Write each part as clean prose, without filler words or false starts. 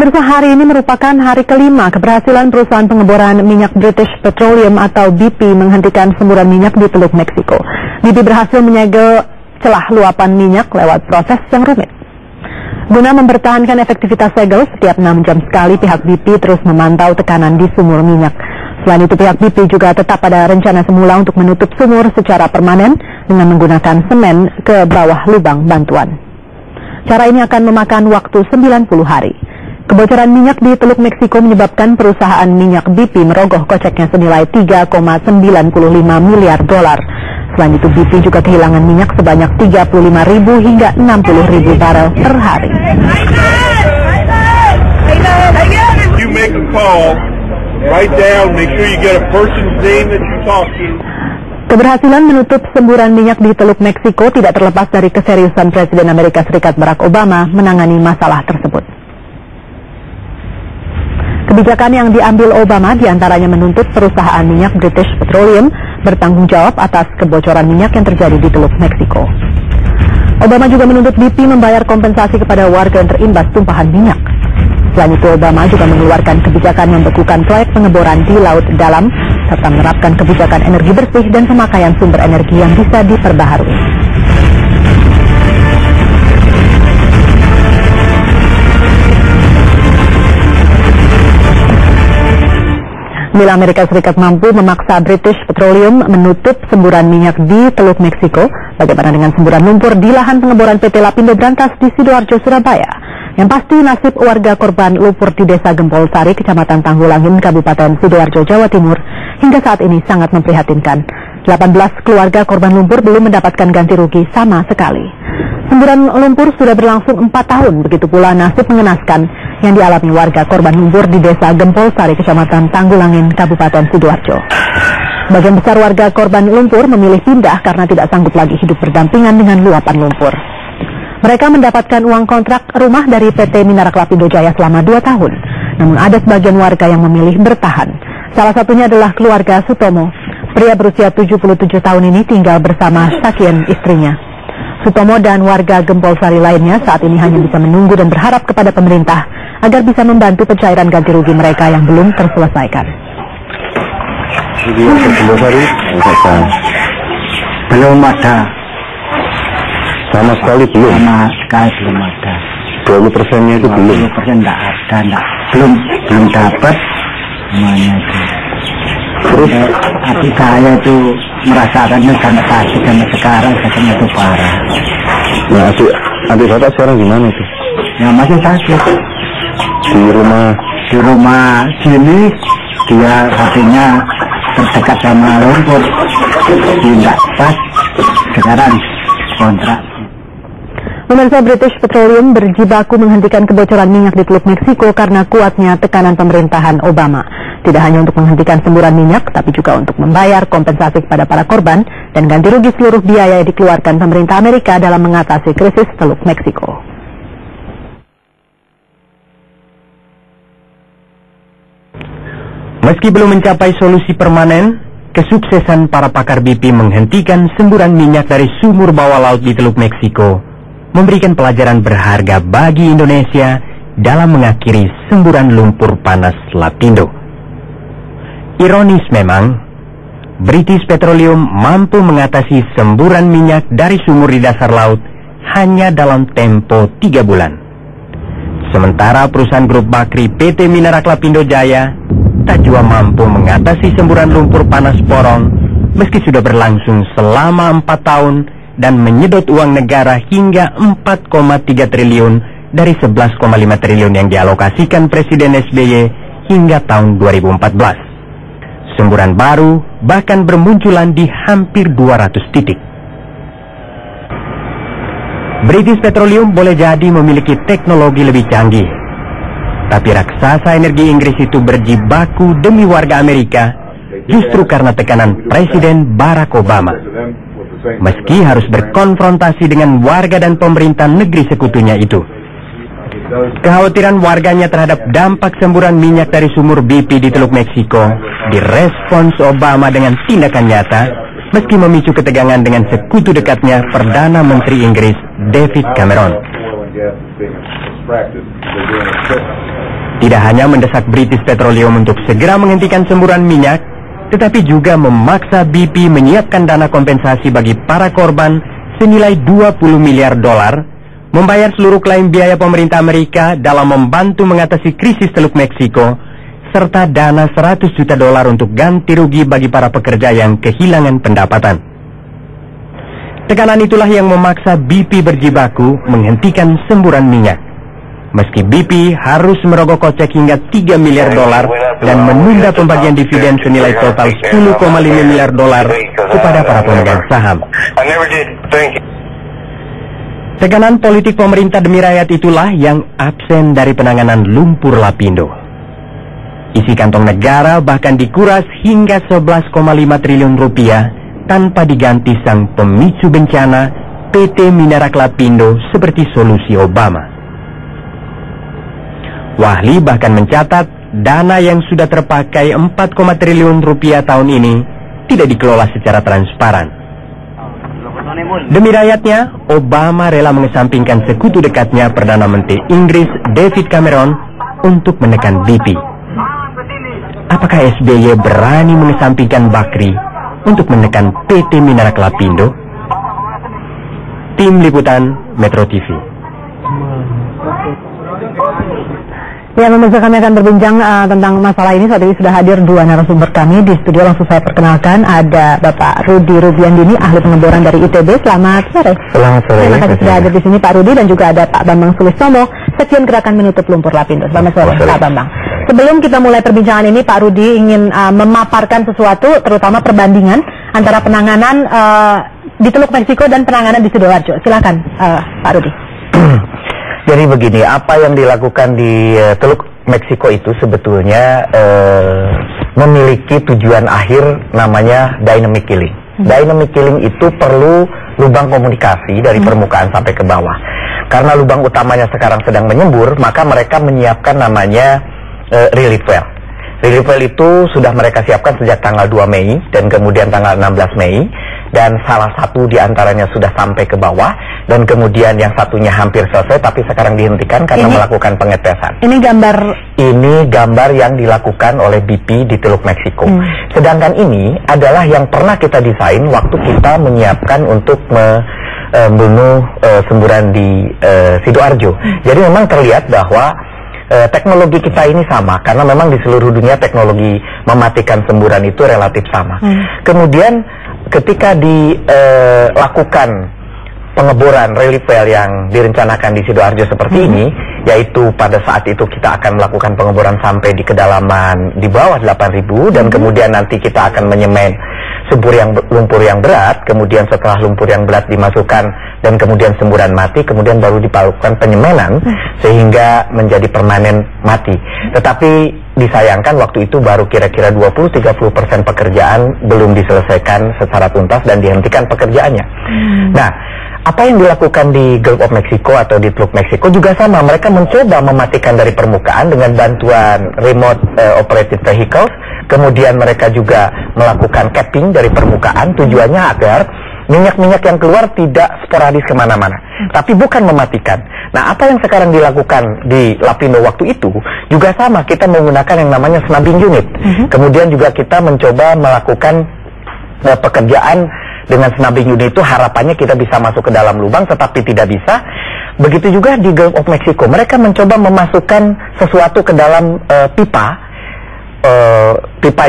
Pemirsa, hari ini merupakan hari kelima keberhasilan perusahaan pengeboran minyak British Petroleum atau BP menghentikan semburan minyak di Teluk Meksiko. BP berhasil menyegel celah luapan minyak lewat proses yang rumit. Guna mempertahankan efektivitas segel, setiap 6 jam sekali pihak BP terus memantau tekanan di sumur minyak. Selain itu, pihak BP juga tetap pada rencana semula untuk menutup sumur secara permanen dengan menggunakan semen ke bawah lubang bantuan. Cara ini akan memakan waktu 90 hari. Kebocoran minyak di Teluk Meksiko menyebabkan perusahaan minyak BP merogoh koceknya senilai 3,95 miliar dolar. Selain itu, BP juga kehilangan minyak sebanyak 35.000 hingga 60.000 barel per hari. You make a call, write down, make sure you get a person's name that you talk to. Keberhasilan menutup semburan minyak di Teluk Meksiko tidak terlepas dari keseriusan Presiden Amerika Serikat Barack Obama menangani masalah tersebut. Kebijakan yang diambil Obama diantaranya menuntut perusahaan minyak British Petroleum bertanggung jawab atas kebocoran minyak yang terjadi di Teluk Meksiko. Obama juga menuntut BP membayar kompensasi kepada warga yang terimbas tumpahan minyak. Selain itu, Obama juga mengeluarkan kebijakan membekukan proyek pengeboran di laut dalam serta menerapkan kebijakan energi bersih dan pemakaian sumber energi yang bisa diperbaharui. Bila Amerika Serikat mampu memaksa British Petroleum menutup semburan minyak di Teluk Meksiko, bagaimana dengan semburan lumpur di lahan pengeboran PT Lapindo Brantas di Sidoarjo, Surabaya? Yang pasti nasib warga korban lumpur di Desa Gempol Sari, Kecamatan Tanggulangin, Kabupaten Sidoarjo, Jawa Timur, hingga saat ini sangat memprihatinkan. 18 keluarga korban lumpur belum mendapatkan ganti rugi sama sekali. Semburan lumpur sudah berlangsung 4 tahun, begitu pula nasib mengenaskan yang dialami warga korban lumpur di Desa Gempol Sari, Kecamatan Tanggulangin, Kabupaten Sidoarjo. Sebagian besar warga korban lumpur memilih pindah karena tidak sanggup lagi hidup berdampingan dengan luapan lumpur. Mereka mendapatkan uang kontrak rumah dari PT Minarak Lapindo Jaya selama 2 tahun. Namun ada sebagian warga yang memilih bertahan. Salah satunya adalah keluarga Sutomo. Pria berusia 77 tahun ini tinggal bersama Sakien, istrinya. Sutomo dan warga Gempol Sari lainnya saat ini hanya bisa menunggu dan berharap kepada pemerintah agar bisa membantu pencairan ganti rugi mereka yang belum terselesaikan. Gempol Sari belum ada. Sama sekali belum? Sama sekali belum ada. 20%-nya itu belum? 20% enggak ada, belum dapat semuanya itu. Terus adik saya itu merasakannya sampai tadi sampai sekarang sakitnya itu parah. Nah, adik bapak sekarang gimana itu? Ya masih sakit. Di rumah sini dia hatinya terdekat sama lumpur, dia nggak pas sekarang kontrak. Pemirsa, British Petroleum berjibaku menghentikan kebocoran minyak di Teluk Meksiko karena kuatnya tekanan pemerintahan Obama. Tidak hanya untuk menghentikan semburan minyak, tapi juga untuk membayar kompensasi kepada para korban dan ganti rugi seluruh biaya yang dikeluarkan pemerintah Amerika dalam mengatasi krisis Teluk Meksiko. Meski belum mencapai solusi permanen, kesuksesan para pakar BP menghentikan semburan minyak dari sumur bawah laut di Teluk Meksiko memberikan pelajaran berharga bagi Indonesia dalam mengakhiri semburan lumpur panas Lapindo. Ironis memang, British Petroleum mampu mengatasi semburan minyak dari sumur di dasar laut hanya dalam tempo 3 bulan. Sementara perusahaan grup Bakri PT Minarak Lapindo Jaya tak juga mampu mengatasi semburan lumpur panas Porong meski sudah berlangsung selama 4 tahun dan menyedot uang negara hingga 4,3 triliun dari 11,5 triliun yang dialokasikan Presiden SBY hingga tahun 2014. Semburan baru bahkan bermunculan di hampir 200 titik. British Petroleum boleh jadi memiliki teknologi lebih canggih, tapi raksasa energi Inggris itu berjibaku demi warga Amerika justru karena tekanan Presiden Barack Obama. Meski harus berkonfrontasi dengan warga dan pemerintah negeri sekutunya itu. Kekhawatiran warganya terhadap dampak semburan minyak dari sumur BP di Teluk Meksiko direspons Obama dengan tindakan nyata, meski memicu ketegangan dengan sekutu dekatnya Perdana Menteri Inggris David Cameron. Tidak hanya mendesak British Petroleum untuk segera menghentikan semburan minyak, tetapi juga memaksa BP menyiapkan dana kompensasi bagi para korban senilai 20 miliar dolar, membayar seluruh klaim biaya pemerintah Amerika dalam membantu mengatasi krisis Teluk Meksiko, serta dana 100 juta dolar untuk ganti rugi bagi para pekerja yang kehilangan pendapatan. Tekanan itulah yang memaksa BP berjibaku menghentikan semburan minyak. Meski BP harus merogoh kocek hingga 3 miliar dolar dan menunda pembagian dividen senilai total 10,5 miliar dolar kepada para pemegang saham. Tekanan politik pemerintah demi rakyat itulah yang absen dari penanganan lumpur Lapindo. Isi kantong negara bahkan dikuras hingga 11,5 triliun rupiah tanpa diganti sang pemicu bencana PT Minarak Lapindo seperti solusi Obama. Wahli bahkan mencatat dana yang sudah terpakai 4, triliun rupiah tahun ini tidak dikelola secara transparan. Demi rakyatnya, Obama rela mengesampingkan sekutu dekatnya Perdana Menteri Inggris David Cameron untuk menekan BP. Apakah SBY berani mengesampingkan Bakri untuk menekan PT Minarak Lapindo? Tim Liputan Metro TV. Ya, pemirsa, kami akan berbincang tentang masalah ini. Saat ini sudah hadir dua narasumber kami di studio. Langsung saya perkenalkan, ada Bapak Rudi Rubiandini, ahli pengeboran dari ITB. Selamat sore. Selamat sore. Terima kasih sudah hadir di sini Pak Rudi, dan juga ada Pak Bambang Sulistomo, Sekjen Gerakan Menutup Lumpur Lapindo. Selamat sore Pak Bambang. Sebelum kita mulai perbincangan ini, Pak Rudi ingin memaparkan sesuatu, terutama perbandingan antara penanganan di Teluk Meksiko dan penanganan di Sidoarjo. Silakan Pak Rudi. Jadi begini, apa yang dilakukan di Teluk Meksiko itu sebetulnya memiliki tujuan akhir namanya dynamic killing. Dynamic killing itu perlu lubang komunikasi dari permukaan sampai ke bawah. Karena lubang utamanya sekarang sedang menyembur, maka mereka menyiapkan namanya relief well. Relief well itu sudah mereka siapkan sejak tanggal 2 Mei dan kemudian tanggal 16 Mei. Dan salah satu diantaranya sudah sampai ke bawah, dan kemudian yang satunya hampir selesai tapi sekarang dihentikan karena melakukan pengetesan. Ini gambar yang dilakukan oleh BP di Teluk Meksiko. Sedangkan ini adalah yang pernah kita desain waktu kita menyiapkan untuk membunuh semburan di Sidoarjo. Jadi memang terlihat bahwa teknologi kita ini sama, karena memang di seluruh dunia teknologi mematikan semburan itu relatif sama. Kemudian ketika dilakukan pengeboran relief well yang direncanakan di Sidoarjo seperti ini, yaitu pada saat itu kita akan melakukan pengeboran sampai di kedalaman di bawah 8.000, dan kemudian nanti kita akan menyemen lumpur yang berat, kemudian setelah lumpur yang berat dimasukkan dan kemudian semburan mati, kemudian baru dilakukan penyemenan sehingga menjadi permanen mati. Tetapi disayangkan waktu itu baru kira-kira 20-30% pekerjaan belum diselesaikan secara tuntas dan dihentikan pekerjaannya. Nah, apa yang dilakukan di Gulf of Mexico atau di Teluk Meksiko juga sama. Mereka mencoba mematikan dari permukaan dengan bantuan remote operated vehicles. Kemudian mereka juga melakukan capping dari permukaan, tujuannya agar minyak-minyak yang keluar tidak sporadis kemana-mana, tapi bukan mematikan. Nah, apa yang sekarang dilakukan di Lapindo waktu itu juga sama, kita menggunakan yang namanya snubbing unit. Kemudian juga kita mencoba melakukan pekerjaan dengan snubbing unit itu, harapannya kita bisa masuk ke dalam lubang, tetapi tidak bisa. Begitu juga di Gulf of Mexico, mereka mencoba memasukkan sesuatu ke dalam pipa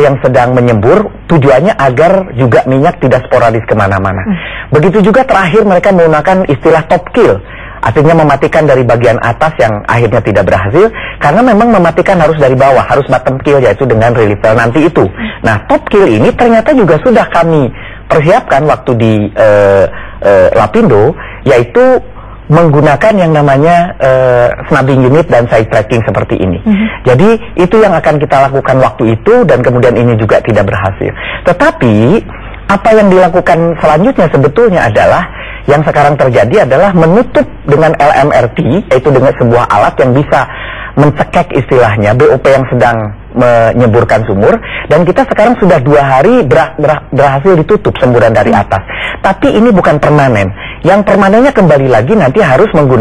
yang sedang menyembur, tujuannya agar juga minyak tidak sporadis kemana-mana. Begitu juga terakhir mereka menggunakan istilah top kill, artinya mematikan dari bagian atas yang akhirnya tidak berhasil, karena memang mematikan harus dari bawah, harus bottom kill, yaitu dengan relief well nanti itu. Nah, top kill ini ternyata juga sudah kami persiapkan waktu di Lapindo, yaitu menggunakan yang namanya snubbing unit dan side tracking seperti ini. Jadi itu yang akan kita lakukan waktu itu, dan kemudian ini juga tidak berhasil. Tetapi apa yang dilakukan selanjutnya sebetulnya adalah, yang sekarang terjadi adalah menutup dengan LMRT, yaitu dengan sebuah alat yang bisa mencekek istilahnya BOP yang sedang menyeburkan sumur, dan kita sekarang sudah 2 hari berhasil ditutup semburan dari atas. Tapi ini bukan permanen. Yang permanennya kembali lagi nanti harus menggunakan